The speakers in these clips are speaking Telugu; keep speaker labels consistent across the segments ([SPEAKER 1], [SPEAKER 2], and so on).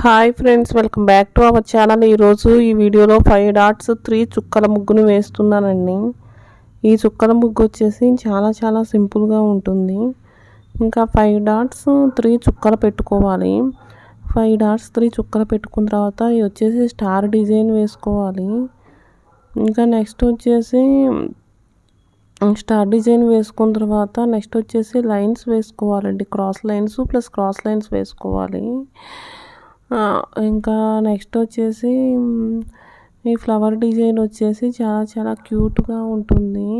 [SPEAKER 1] Hi friends, welcome back to our channel. ఈరోజు ఈ వీడియోలో 5 డాట్స్ 3 చుక్కల ముగ్గును వేస్తున్నానండి. ఈ చుక్కల ముగ్గు వచ్చేసి చాలా సింపుల్గా ఉంటుంది. ఇంకా 5 డాట్స్ 3 చుక్కలు పెట్టుకోవాలి. 5 డాట్స్ 3 చుక్కలు పెట్టుకున్న తర్వాత ఇది వచ్చేసి స్టార్ డిజైన్ వేసుకోవాలి. ఇంకా నెక్స్ట్ వచ్చేసి స్టార్ డిజైన్ వేసుకున్న తర్వాత నెక్స్ట్ వచ్చేసి లైన్స్ వేసుకోవాలండి. Cross lines plus cross lines వేసుకోవాలి. ఇంకా నెక్స్ట్ వచ్చేసి ఈ ఫ్లవర్ డిజైన్ వచ్చేసి చాలా క్యూట్గా ఉంటుంది.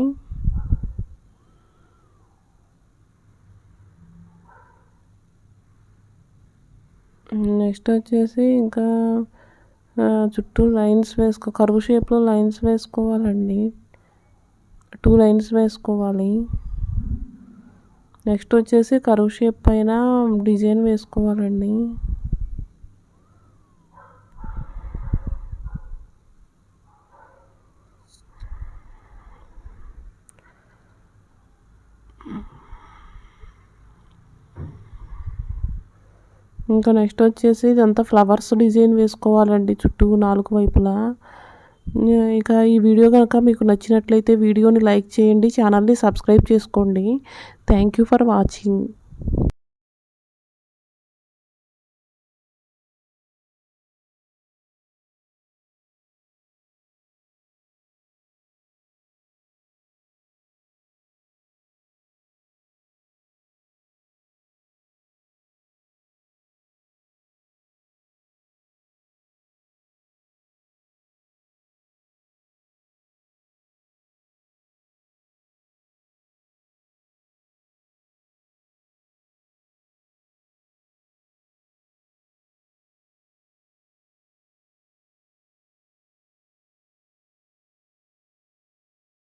[SPEAKER 1] నెక్స్ట్ వచ్చేసి ఇంకా చుట్టూ లైన్స్ కర్వ్ షేప్లో లైన్స్ వేసుకోవాలండి. 2 లైన్స్ వేసుకోవాలి. నెక్స్ట్ వచ్చేసి కర్వ్ షేప్ పైన డిజైన్ వేసుకోవాలండి. ఇంకా నెక్స్ట్ వచ్చేసి ఇదంతా ఫ్లవర్స్ డిజైన్ వేసుకోవాలండి చుట్టూ 4 వైపులా. ఇక ఈ వీడియో కనుక మీకు నచ్చినట్లయితే వీడియోని లైక్ చేయండి, ఛానల్ని సబ్స్క్రైబ్ చేసుకోండి. Thank you for watching.